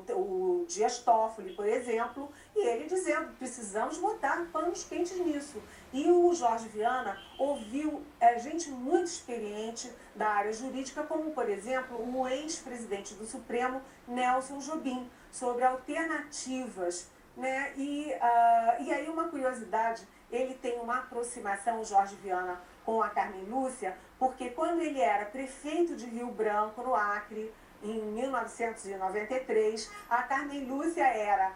o Dias Toffoli, por exemplo, e ele dizendo, precisamos botar panos quentes nisso. E o Jorge Viana ouviu gente muito experiente da área jurídica, como, por exemplo, o ex-presidente do Supremo, Nelson Jobim, sobre alternativas, né? E aí uma curiosidade, ele tem uma aproximação, o Jorge Viana, com a Carmen Lúcia, porque quando ele era prefeito de Rio Branco, no Acre, em 1993, a Carmen Lúcia era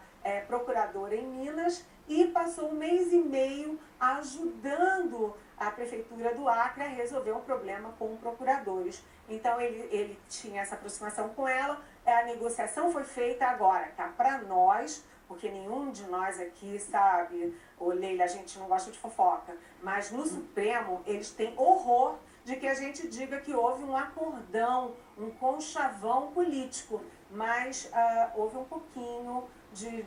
procuradora em Minas e passou 1 mês e meio ajudando a prefeitura do Acre a resolver um problema com procuradores. Então ele tinha essa aproximação com ela, a negociação foi feita agora, tá? Para nós, porque nenhum de nós aqui sabe, ô Leila, a gente não gosta de fofoca, mas no Supremo eles têm horror de que a gente diga que houve um acordão, um conchavão político, mas houve um pouquinho de,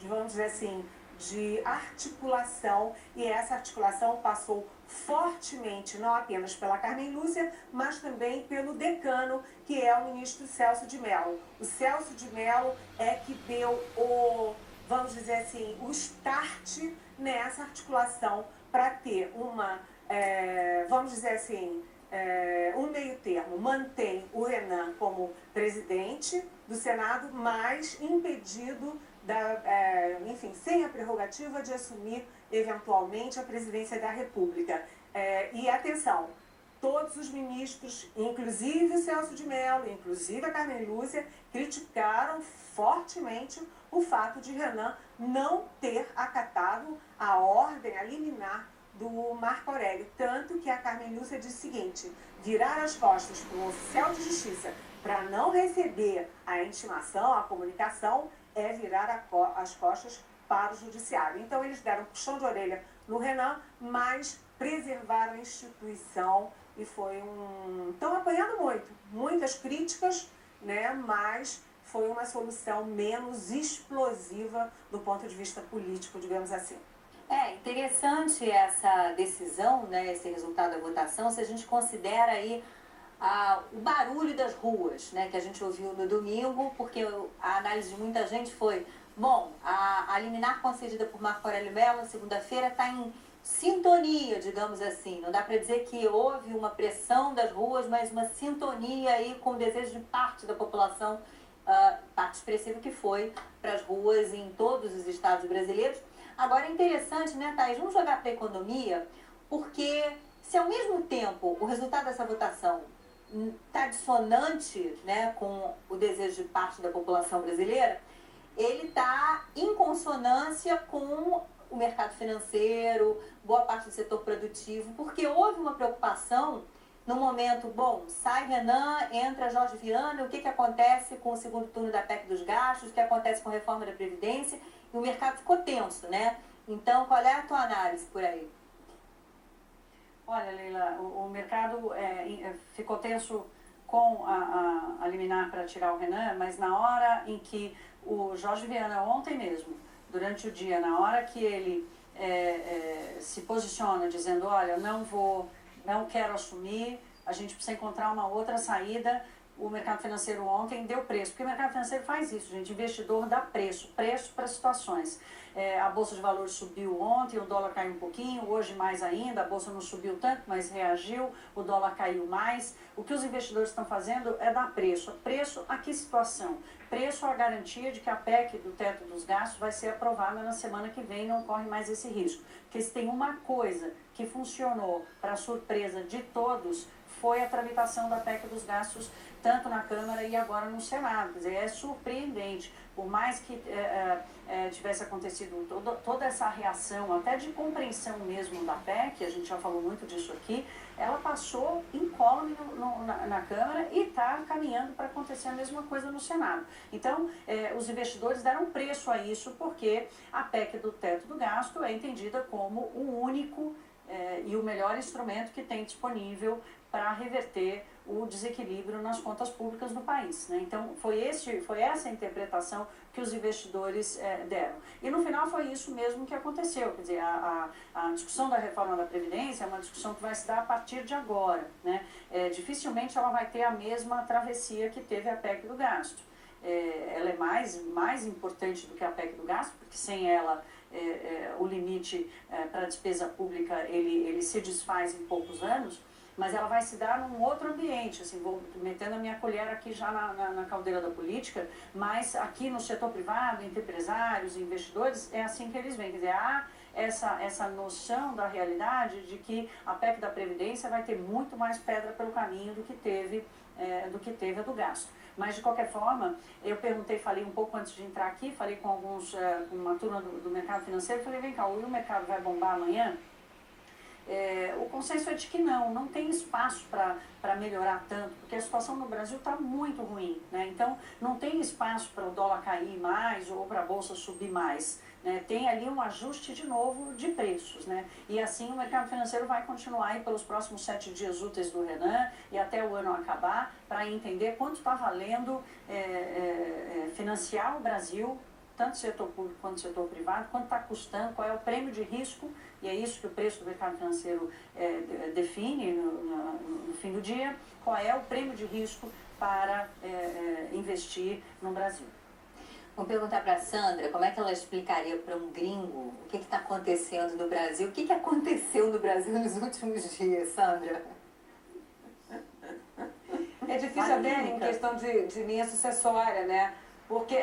vamos dizer assim, de articulação, e essa articulação passou fortemente, não apenas pela Carmen Lúcia, mas também pelo decano, que é o ministro Celso de Mello. O Celso de Mello é que deu o, vamos dizer assim, o start nessa articulação para ter uma, vamos dizer assim, um meio termo. Mantém o Renan como presidente do Senado, mas impedido, enfim, sem a prerrogativa de assumir eventualmente a presidência da República. E atenção, todos os ministros, inclusive o Celso de Mello, inclusive a Carmen Lúcia, criticaram fortemente o fato de Renan não ter acatado a ordem, a liminar do Marco Aurélio. Tanto que a Carmen Lúcia disse o seguinte: virar as costas para um oficial de justiça para não receber a intimação, a comunicação, é virar as costas para o judiciário. Então eles deram um puxão de orelha no Renan, mas preservaram a instituição e foi estão apanhando muitas críticas, né? Mas foi uma solução menos explosiva do ponto de vista político, digamos assim. É interessante essa decisão, né, esse resultado da votação, se a gente considera aí o barulho das ruas, né, que a gente ouviu no domingo, porque a análise de muita gente foi, bom, a liminar concedida por Marco Aurélio Mello, segunda-feira, está em sintonia, digamos assim. Não dá para dizer que houve uma pressão das ruas, mas uma sintonia aí com o desejo de parte da população, parte expressiva que foi para as ruas em todos os estados brasileiros. Agora é interessante, né, Thaís, vamos jogar para a economia, porque se ao mesmo tempo o resultado dessa votação está dissonante, né, com o desejo de parte da população brasileira, ele está em consonância com o mercado financeiro, boa parte do setor produtivo, porque houve uma preocupação no momento, bom, sai Renan, entra Jorge Viana, o que acontece com o segundo turno da PEC dos gastos, o que acontece com a reforma da Previdência, e o mercado ficou tenso, né? Então, qual é a tua análise por aí? Olha, Leila, o mercado ficou tenso com a liminar para tirar o Renan, mas na hora em que o Jorge Viana, ontem mesmo, durante o dia, na hora que ele se posiciona dizendo, olha, não quero assumir, a gente precisa encontrar uma outra saída, o mercado financeiro ontem deu preço, porque o mercado financeiro faz isso, gente, investidor dá preço para situações. A Bolsa de Valores subiu ontem, o dólar caiu um pouquinho, hoje mais ainda, a Bolsa não subiu tanto, mas reagiu, o dólar caiu mais. O que os investidores estão fazendo é dar preço. Preço a que situação? Preço à garantia de que a PEC do teto dos gastos vai ser aprovada na semana que vem, não corre mais esse risco. Porque se tem uma coisa que funcionou para surpresa de todos, foi a tramitação da PEC dos gastos, tanto na Câmara e agora no Senado. Quer dizer, é surpreendente. Por mais que tivesse acontecido toda essa reação, até de compreensão mesmo da PEC, a gente já falou muito disso aqui, ela passou incólume na Câmara e está caminhando para acontecer a mesma coisa no Senado. Então, os investidores deram preço a isso, porque a PEC do teto do gasto é entendida como o único e o melhor instrumento que tem disponível para reverter o desequilíbrio nas contas públicas do país, né? Então, foi essa a interpretação que os investidores deram. E no final foi isso mesmo que aconteceu. Quer dizer, a discussão da reforma da Previdência é uma discussão que vai se dar a partir de agora, né? Dificilmente ela vai ter a mesma travessia que teve a PEC do gasto. ela é mais importante do que a PEC do gasto, porque sem ela o limite para a despesa pública ele se desfaz em poucos anos, mas ela vai se dar num outro ambiente, assim, vou metendo a minha colher aqui já na caldeira da política, mas aqui no setor privado, entre empresários e investidores, é assim que eles veem, quer dizer, há essa noção da realidade de que a PEC da Previdência vai ter muito mais pedra pelo caminho do que teve a do gasto. Mas, de qualquer forma, eu falei um pouco antes de entrar aqui, falei com uma turma do mercado financeiro, falei, vem cá, o mercado vai bombar amanhã? O consenso é de que não tem espaço para melhorar tanto, porque a situação no Brasil está muito ruim, né? Então não tem espaço para o dólar cair mais ou para a bolsa subir mais, né? Tem ali um ajuste de novo de preços, né? E assim o mercado financeiro vai continuar aí pelos próximos 7 dias úteis do Renan e até o ano acabar, para entender quanto está valendo financiar o Brasil, tanto setor público quanto setor privado, quanto está custando, qual é o prêmio de risco, e é isso que o preço do mercado financeiro define no fim do dia, qual é o prêmio de risco para investir no Brasil. Vou perguntar para a Sandra como é que ela explicaria para um gringo o que está acontecendo no Brasil. O que aconteceu no Brasil nos últimos dias, Sandra? É difícil até em questão de linha sucessória, né? Porque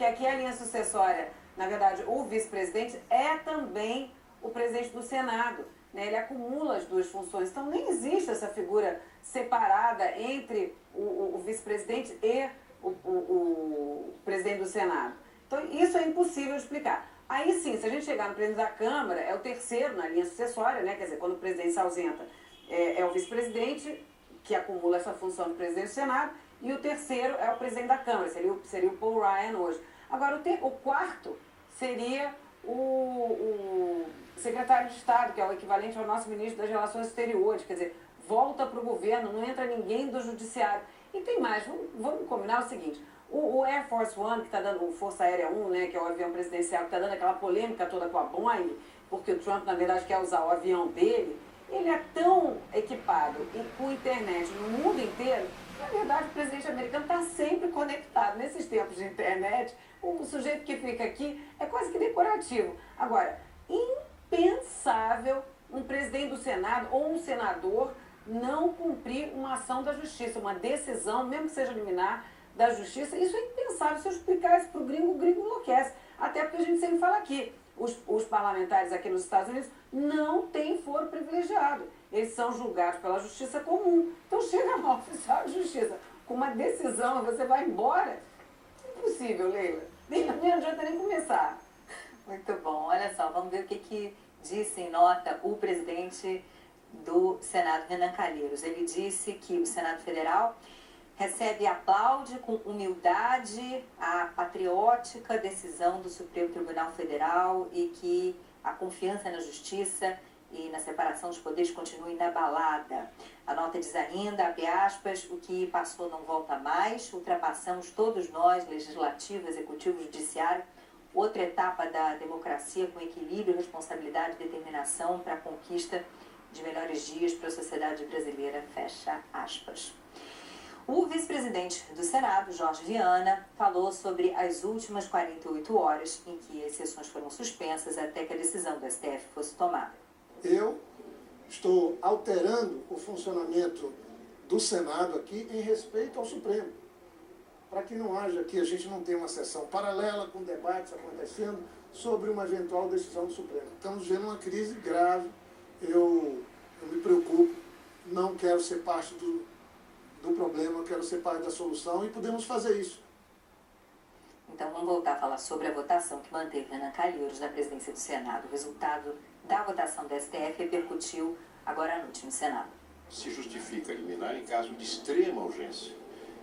aqui a linha sucessória, na verdade, o vice-presidente é também o presidente do Senado, né? Ele acumula as duas funções, então nem existe essa figura separada entre o vice-presidente e o presidente do Senado. Então isso é impossível explicar. Aí sim, se a gente chegar no presidente da Câmara, é o terceiro na linha sucessória, né? Quer dizer, quando o presidente se ausenta, é o vice-presidente que acumula essa função do presidente do Senado, e o terceiro é o presidente da Câmara, seria o Paul Ryan hoje. Agora, o quarto seria o secretário de Estado, que é o equivalente ao nosso ministro das Relações Exteriores, quer dizer, volta para o governo, não entra ninguém do judiciário. E tem mais, vamos combinar o seguinte, o Air Force One, que está dando, o Força Aérea 1, né, que é o avião presidencial, que está dando aquela polêmica toda com a Boeing, porque o Trump, na verdade, quer usar o avião dele, ele é tão equipado e com internet no mundo inteiro, na verdade, o presidente americano está sempre conectado. Nesses tempos de internet, o sujeito que fica aqui é quase que decorativo. Agora, impensável um presidente do Senado ou um senador não cumprir uma ação da justiça, uma decisão, mesmo que seja liminar, da justiça. Isso é impensável. Se eu explicar isso para o gringo enlouquece. Até porque a gente sempre fala aqui, os parlamentares aqui nos Estados Unidos não têm foro privilegiado. Eles são julgados pela justiça comum. Então chega lá, oficial de justiça, com uma decisão, você vai embora. Impossível, Leila. Não adianta nem começar. Muito bom. Olha só, vamos ver o que disse em nota o presidente do Senado, Renan Calheiros. Ele disse que o Senado Federal recebe e aplaude com humildade a patriótica decisão do Supremo Tribunal Federal e que a confiança na justiça e na separação dos poderes continua inabalada. A nota diz ainda, abre aspas, o que passou não volta mais, ultrapassamos todos nós, legislativo, executivo, judiciário, outra etapa da democracia com equilíbrio, responsabilidade e determinação para a conquista de melhores dias para a sociedade brasileira, fecha aspas. O vice-presidente do Senado, Jorge Viana, falou sobre as últimas 48 horas em que as sessões foram suspensas até que a decisão do STF fosse tomada. Eu estou alterando o funcionamento do Senado aqui em respeito ao Supremo, para que não haja aqui, a gente não tenha uma sessão paralela com debates acontecendo sobre uma eventual decisão do Supremo. Estamos vendo uma crise grave, eu me preocupo, não quero ser parte do problema, eu quero ser parte da solução e podemos fazer isso. Então vamos voltar a falar sobre a votação que manteve Renan Calheiros na presidência do Senado. O resultado da votação do STF repercutiu agora à noite no Senado. Se justifica eliminar em caso de extrema urgência.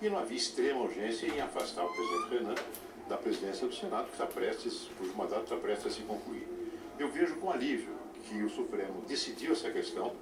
E não havia extrema urgência em afastar o presidente Renan da presidência do Senado, cujo mandato está prestes a se concluir. Eu vejo com alívio que o Supremo decidiu essa questão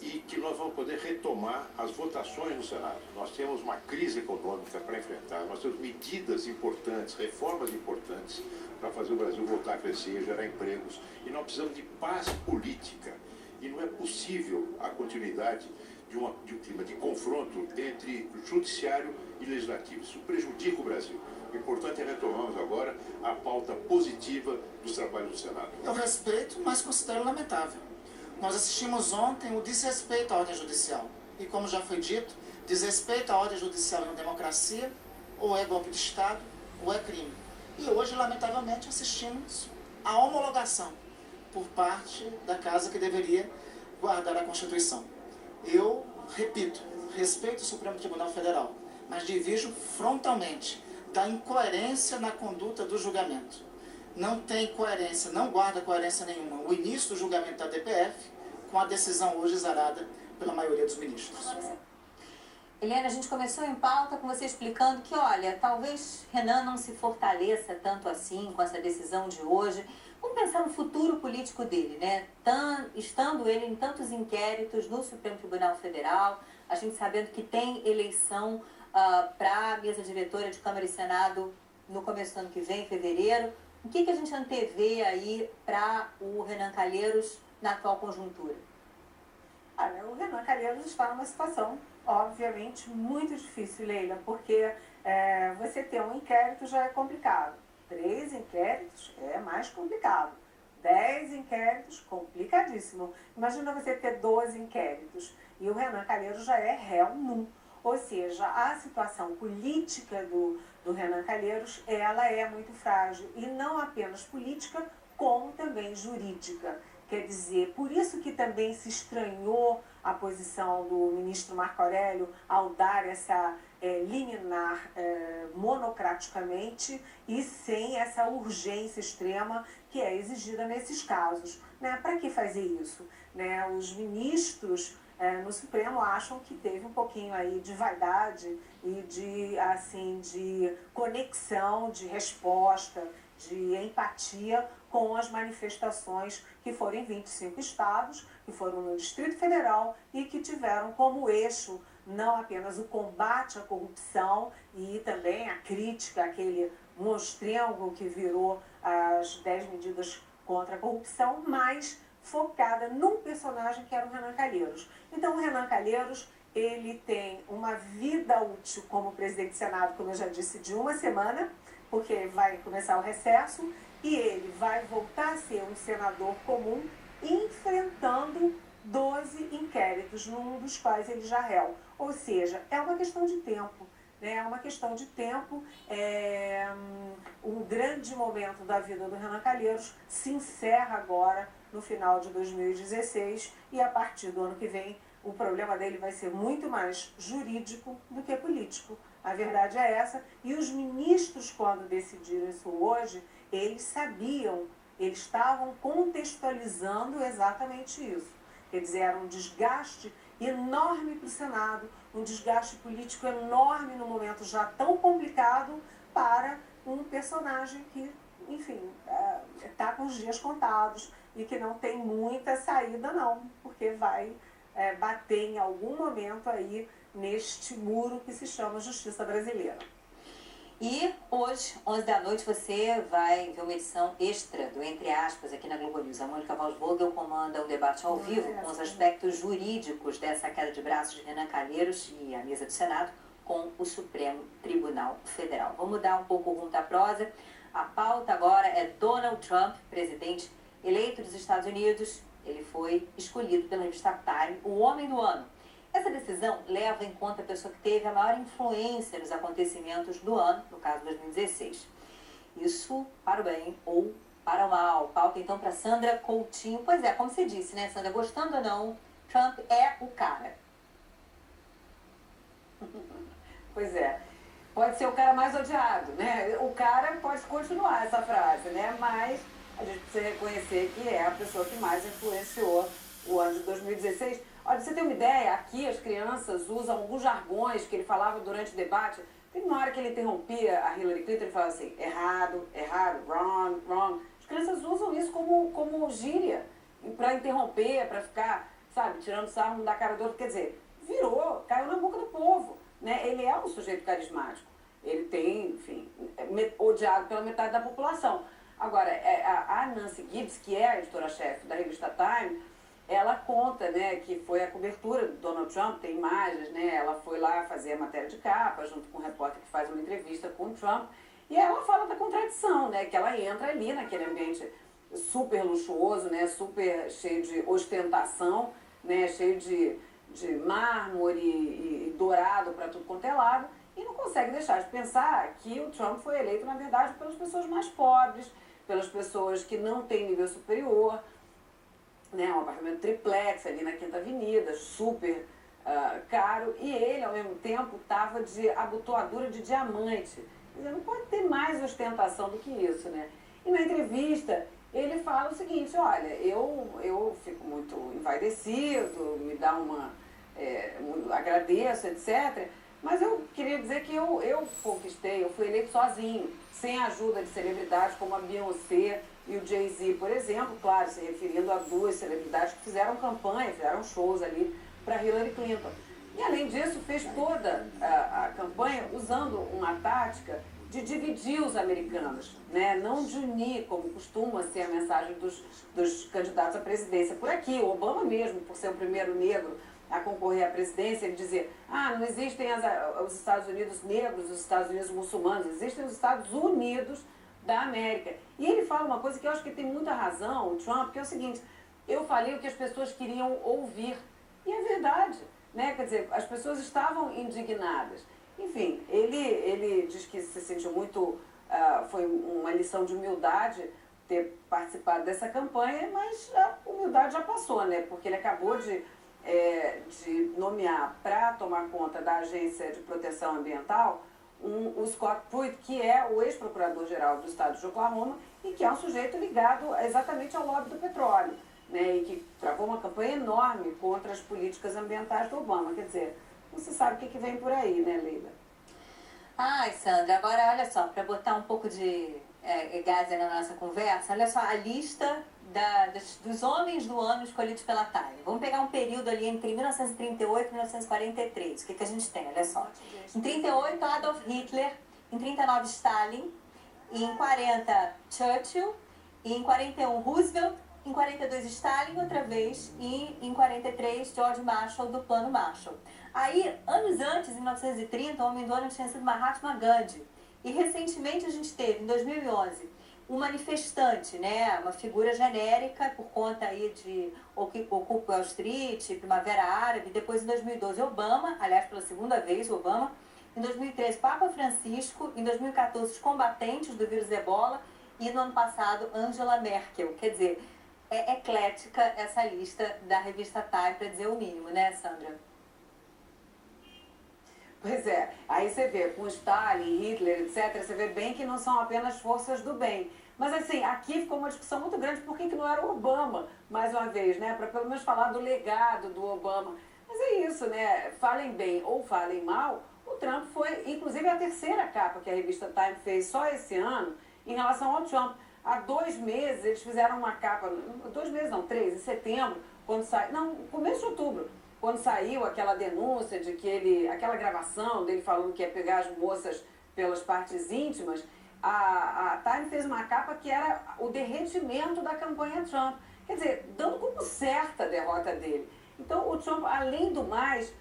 e que nós vamos poder retomar as votações no Senado. Nós temos uma crise econômica para enfrentar, nós temos medidas importantes, reformas importantes para fazer o Brasil voltar a crescer, gerar empregos, e nós precisamos de paz política. E não é possível a continuidade de um clima de confronto entre judiciário e legislativo. Isso prejudica o Brasil. O importante é retomarmos agora a pauta positiva dos trabalhos do Senado. Eu respeito, mas considero lamentável. Nós assistimos ontem o desrespeito à ordem judicial. E como já foi dito, desrespeito à ordem judicial em uma democracia ou é golpe de Estado ou é crime. E hoje, lamentavelmente, assistimos à homologação por parte da casa que deveria guardar a Constituição. Eu, repito, respeito o Supremo Tribunal Federal, mas divirjo frontalmente da incoerência na conduta do julgamento. Não tem coerência, não guarda coerência nenhuma o início do julgamento da DPF com a decisão hoje exarada pela maioria dos ministros. Helena, a gente começou em pauta com você explicando que, olha, talvez Renan não se fortaleça tanto assim com essa decisão de hoje. Vamos pensar no futuro político dele, né? Estando ele em tantos inquéritos no Supremo Tribunal Federal, a gente sabendo que tem eleição para a mesa diretora de Câmara e Senado no começo do ano que vem, em fevereiro. O que a gente antevê aí para o Renan Calheiros na atual conjuntura? Olha, o Renan Calheiros está numa situação, obviamente, muito difícil, Leila, porque você ter um inquérito já é complicado. 3 inquéritos é mais complicado. 10 inquéritos, complicadíssimo. Imagina você ter 12 inquéritos. E o Renan Calheiros já é réu num. Ou seja, a situação política do Renan Calheiros, ela é muito frágil. E não apenas política, como também jurídica. Quer dizer, por isso que também se estranhou a posição do ministro Marco Aurélio ao dar essa liminar monocraticamente e sem essa urgência extrema que é exigida nesses casos. Né? Para que fazer isso? Né? Os ministros no Supremo acham que teve um pouquinho aí de vaidade e de conexão, de resposta, de empatia com as manifestações que foram em 25 estados, que foram no Distrito Federal e que tiveram como eixo não apenas o combate à corrupção e também a crítica àquele monstrengo que virou as 10 medidas contra a corrupção, mas focada num personagem que era o Renan Calheiros. Então o Renan Calheiros, ele tem uma vida útil como presidente do Senado, como eu já disse, de 1 semana, porque vai começar o recesso, e ele vai voltar a ser um senador comum, enfrentando 12 inquéritos, num dos quais ele já réu. Ou seja, é uma questão de tempo. Né? É uma questão de tempo. Um grande momento da vida do Renan Calheiros se encerra agora, no final de 2016, e a partir do ano que vem, o problema dele vai ser muito mais jurídico do que político. A verdade é essa. E os ministros, quando decidiram isso hoje, eles sabiam, eles estavam contextualizando exatamente isso. Quer dizer, era um desgaste enorme para o Senado, um desgaste político enorme num momento já tão complicado para um personagem que, enfim, está com os dias contados e que não tem muita saída não, porque vai bater em algum momento aí neste muro que se chama Justiça Brasileira. E hoje, 11 da noite, você vai ver uma edição extra do Entre Aspas aqui na Globo News. A Mônica Valsvogel comanda um debate ao vivo com os aspectos jurídicos dessa queda de braços de Renan Calheiros e a mesa do Senado com o Supremo Tribunal Federal. Vamos mudar um pouco o rumo da prosa. A pauta agora é Donald Trump, presidente eleito dos Estados Unidos. Ele foi escolhido pela revista Time, o homem do ano. Essa decisão leva em conta a pessoa que teve a maior influência nos acontecimentos do ano, no caso 2016. Isso para o bem ou para o mal. Pauta então para Sandra Coutinho. Pois é, como você disse, né, Sandra? Gostando ou não, Trump é o cara. Pois é. Pode ser o cara mais odiado, né? O cara pode continuar essa frase, né? Mas a gente precisa reconhecer que é a pessoa que mais influenciou o ano de 2016. Olha, você tem uma ideia, aqui as crianças usam alguns jargões que ele falava durante o debate. Tem uma hora que ele interrompia a Hillary Clinton, ele falava assim, errado, errado, wrong, wrong. As crianças usam isso como gíria, para interromper, para ficar, sabe, tirando sarro da cara do outro. Quer dizer, virou, caiu na boca do povo, né? Ele é um sujeito carismático. Ele tem, enfim, odiado pela metade da população. Agora, a Nancy Gibbs, que é a editora-chefe da revista Time, ela conta, né, que foi a cobertura do Donald Trump, tem imagens, né, ela foi lá fazer a matéria de capa, junto com um repórter que faz uma entrevista com o Trump, e ela fala da contradição, né, que ela entra ali naquele ambiente super luxuoso, né, super cheio de ostentação, né, cheio de mármore e dourado para tudo quanto é lado, e não consegue deixar de pensar que o Trump foi eleito, na verdade, pelas pessoas mais pobres, pelas pessoas que não têm nível superior, né, um apartamento triplex ali na Quinta Avenida, super caro, e ele, ao mesmo tempo, estava de abotoadura de diamante. Quer dizer, não pode ter mais ostentação do que isso, né? E na entrevista, ele fala o seguinte, olha, eu fico muito envaidecido, me dá agradeço, etc., mas eu queria dizer que eu conquistei, eu fui eleito sozinho, sem a ajuda de celebridades como a Beyoncé e o Jay-Z, por exemplo, claro, se referindo a duas celebridades que fizeram campanha, fizeram shows ali para Hillary Clinton. E além disso, fez toda a campanha usando uma tática de dividir os americanos, né? Não de unir, como costuma ser a mensagem dos candidatos à presidência. Por aqui, o Obama mesmo, por ser o primeiro negro a concorrer à presidência, ele dizia, não existem os Estados Unidos negros, os Estados Unidos muçulmanos, existem os Estados Unidos da América. E ele fala uma coisa que eu acho que tem muita razão, o Trump, que é o seguinte, eu falei o que as pessoas queriam ouvir. E é verdade, né? Quer dizer, as pessoas estavam indignadas. Enfim, ele diz que se sentiu muito, foi uma lição de humildade ter participado dessa campanha, mas a humildade já passou, né? Porque ele acabou de nomear para tomar conta da Agência de Proteção Ambiental o Scott Pruitt, que é o ex-procurador-geral do estado de Oklahoma e que é um sujeito ligado exatamente ao lobby do petróleo, né, e que travou uma campanha enorme contra as políticas ambientais do Obama. Quer dizer, não se sabe o que vem por aí, né, Leila? Ai, Sandra, agora olha só, para botar um pouco de gás aí na nossa conversa, olha só a lista dos homens do ano escolhidos pela Time. Vamos pegar um período ali entre 1938 e 1943. O que a gente tem? Olha só. Em 38, Adolf Hitler. Em 39, Stalin. Em 40, Churchill. E em 41, Roosevelt. Em 42, Stalin outra vez. E em 43, George Marshall, do Plano Marshall. Aí, anos antes, em 1930, o homem do ano tinha sido Mahatma Gandhi. E recentemente a gente teve, em 2011, um manifestante, né, uma figura genérica por conta aí de Occupy Wall Street, Primavera Árabe, depois em 2012 Obama, aliás pela segunda vez Obama, em 2013 Papa Francisco, em 2014 os combatentes do vírus Ebola e no ano passado Angela Merkel. Quer dizer, é eclética essa lista da revista Time, para dizer o mínimo, né, Sandra? Pois é, aí você vê, com Stalin, Hitler, etc., você vê bem que não são apenas forças do bem. Mas assim, aqui ficou uma discussão muito grande, por que não era o Obama, mais uma vez, né? Para pelo menos falar do legado do Obama. Mas é isso, né? Falem bem ou falem mal, o Trump foi, inclusive, a terceira capa que a revista Time fez só esse ano, em relação ao Trump. Há 2 meses eles fizeram uma capa, 2 meses não, 3, em setembro, quando saiu, não, começo de outubro, quando saiu aquela denúncia de que aquela gravação dele falando que ia pegar as moças pelas partes íntimas, a Time fez uma capa que era o derretimento da campanha Trump. Quer dizer, dando como certa a derrota dele. Então o Trump, além do mais,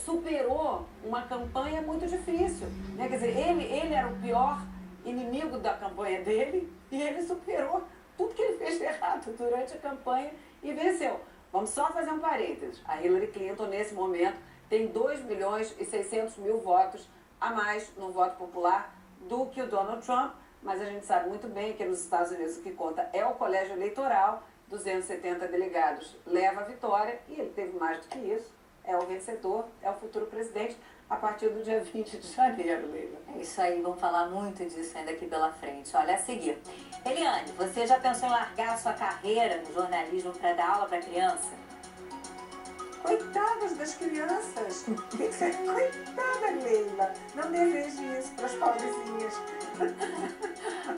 superou uma campanha muito difícil, né? Quer dizer, ele era o pior inimigo da campanha dele e ele superou tudo que ele fez de errado durante a campanha e venceu. Vamos só fazer um parênteses. A Hillary Clinton, nesse momento, tem 2.600.000 votos a mais no voto popular do que o Donald Trump, mas a gente sabe muito bem que nos Estados Unidos o que conta é o colégio eleitoral, 270 delegados leva a vitória e ele teve mais do que isso, é o vencedor, é o futuro presidente a partir do dia 20 de janeiro, Leila. É isso aí, vamos falar muito disso ainda aqui pela frente. Olha, a seguir. Eliane, você já pensou em largar a sua carreira no jornalismo para dar aula para criança? Coitadas das crianças. Coitada, Leila. Não deseje isso para as pobrezinhas.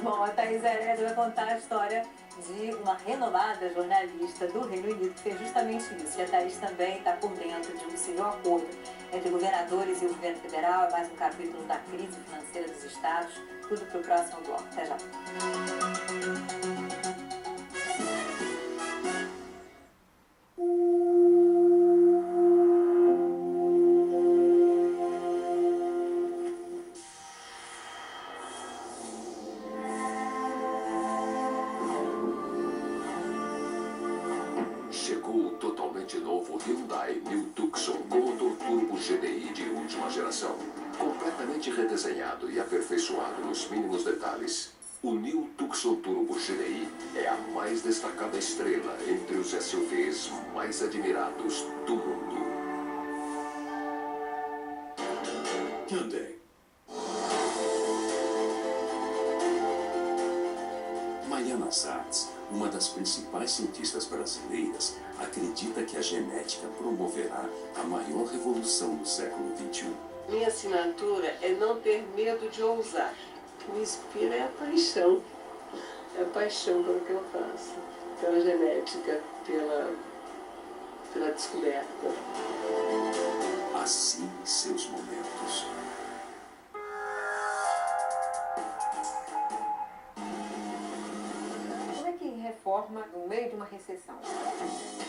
Bom, a Thaís Herédia vai contar a história de uma renomada jornalista do Reino Unido que fez justamente isso. E a Thaís também está por dentro de um possível acordo entre governadores e o governo federal. É mais um capítulo da crise financeira dos estados. Tudo para o próximo bloco. Até já. relativamente novo Hyundai New Tucson com motor turbo GDI de última geração. Completamente redesenhado e aperfeiçoado nos mínimos detalhes, o New Tucson Turbo GDI é a mais destacada estrela entre os SUVs mais admirados do mundo. Hyundai. Mariana Satz, uma das principais cientistas brasileiras, acredita que a genética promoverá a maior revolução do século XXI. Minha assinatura é não ter medo de ousar. O que me inspira é a paixão. É a paixão pelo que eu faço, pela genética, pela descoberta. Assim seus momentos. Como é que reforma no meio de uma recessão?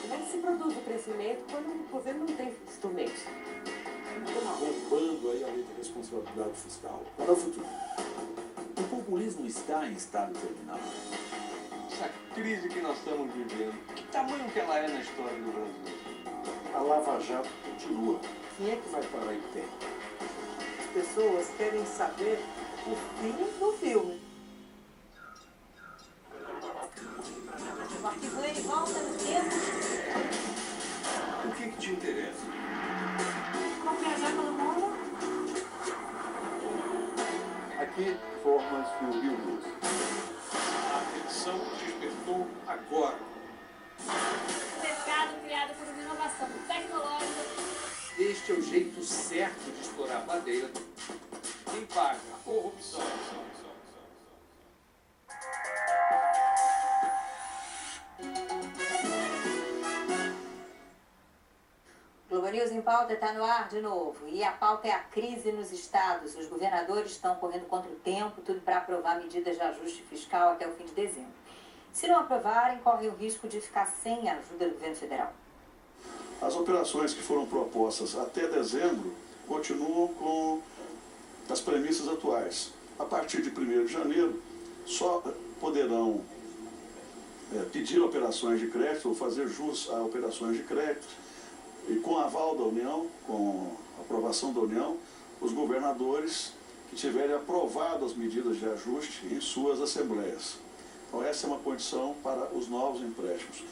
Como é que se produz o crescimento quando o governo não tem instrumentos? Roubando aí a lei de responsabilidade fiscal para o futuro. O populismo está em estado terminal. Essa crise que nós estamos vivendo, que tamanho que ela é na história do Brasil? A Lava Jato continua. Quem é que vai parar em tempo? As pessoas querem saber o fim do filme. O arquivo ele volta no tempo. O que te interessa? Vamos viajar pelo mundo. Aqui, formas do Rio Luz. A atenção despertou agora. Mercado criado por uma inovação tecnológica. Este é o jeito certo de explorar a madeira. Quem paga? A corrupção. Globo News em Pauta está no ar de novo. E a pauta é a crise nos estados. Os governadores estão correndo contra o tempo, tudo para aprovar medidas de ajuste fiscal até o fim de dezembro. Se não aprovarem, correm o risco de ficar sem a ajuda do governo federal. As operações que foram propostas até dezembro continuam com as premissas atuais. A partir de 1º de janeiro, só poderão pedir operações de crédito ou fazer jus a operações de crédito. E com aval da União, com aprovação da União, os governadores que tiverem aprovado as medidas de ajuste em suas assembleias. Então essa é uma condição para os novos empréstimos.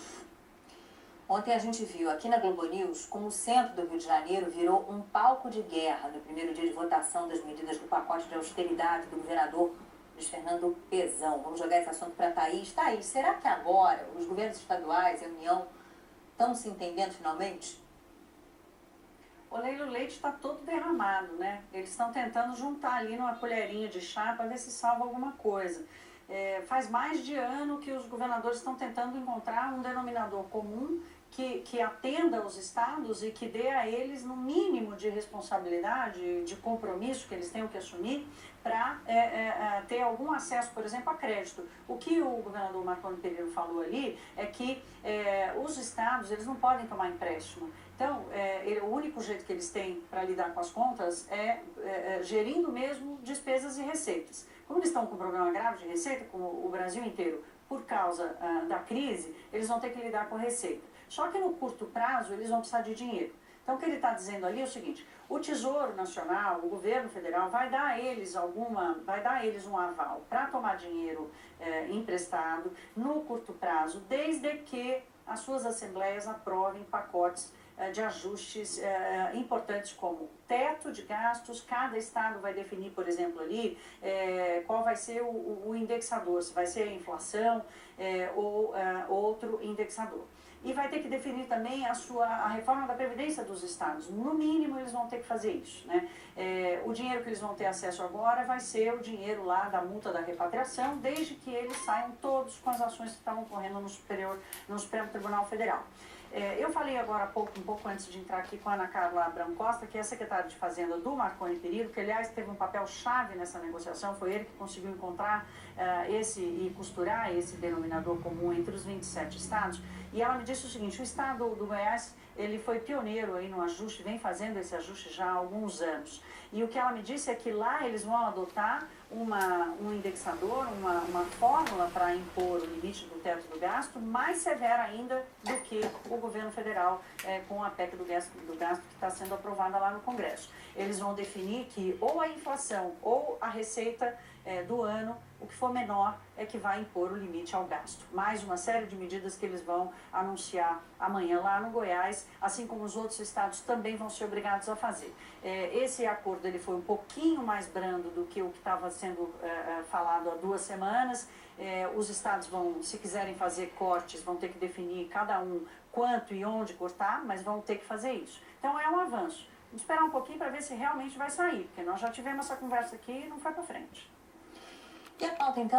Ontem a gente viu aqui na Globo News como o centro do Rio de Janeiro virou um palco de guerra no primeiro dia de votação das medidas do pacote de austeridade do governador Luiz Fernando Pezão. Vamos jogar esse assunto para a Thaís. Thaís, será que agora os governos estaduais e a União estão se entendendo finalmente? O leite está todo derramado, né? Eles estão tentando juntar ali numa colherinha de chá para ver se salva alguma coisa. Faz mais de ano que os governadores estão tentando encontrar um denominador comum que atenda aos estados e que dê a eles no mínimo de responsabilidade, de compromisso que eles tenham que assumir para ter algum acesso, por exemplo, a crédito. O que o governador Marconi Perillo falou ali é que os estados eles não podem tomar empréstimo. Então, o único jeito que eles têm para lidar com as contas é gerindo mesmo despesas e receitas. Como eles estão com um problema grave de receita, como o Brasil inteiro, por causa da crise, eles vão ter que lidar com a receita. Só que no curto prazo, eles vão precisar de dinheiro. Então, o que ele está dizendo ali é o seguinte: o Tesouro Nacional, o governo federal, vai dar a eles um aval para tomar dinheiro emprestado no curto prazo, desde que as suas assembleias aprovem pacotes de ajustes importantes como teto de gastos. Cada estado vai definir, por exemplo, ali qual vai ser o indexador, se vai ser a inflação ou outro indexador. E vai ter que definir também a reforma da Previdência dos estados. No mínimo, eles vão ter que fazer isso, né? O dinheiro que eles vão ter acesso agora vai ser o dinheiro lá da multa da repatriação, desde que eles saiam todos com as ações que estavam correndo no Supremo Tribunal Federal. Eu falei agora há pouco, um pouco antes de entrar aqui, com a Ana Carla Abrão Costa, que é a secretária de Fazenda do Marconi Perillo, que aliás teve um papel chave nessa negociação, foi ele que conseguiu encontrar e costurar esse denominador comum entre os 27 estados. E ela me disse o seguinte: o estado do Goiás, ele foi pioneiro aí no ajuste, vem fazendo esse ajuste já há alguns anos. E o que ela me disse é que lá eles vão adotar um indexador, uma fórmula para impor o limite do teto do gasto mais severa ainda do que o governo federal com a PEC do gasto que está sendo aprovada lá no Congresso. Eles vão definir que ou a inflação ou a receita do ano, o que for menor é que vai impor o limite ao gasto. Mais uma série de medidas que eles vão anunciar amanhã lá no Goiás, assim como os outros estados também vão ser obrigados a fazer. Esse acordo ele foi um pouquinho mais brando do que o que estava sendo falado há 2 semanas. Os estados vão, se quiserem fazer cortes, vão ter que definir cada um quanto e onde cortar, mas vão ter que fazer isso. Então é um avanço. Vamos esperar um pouquinho para ver se realmente vai sair, porque nós já tivemos essa conversa aqui e não foi para frente. E a pauta, então?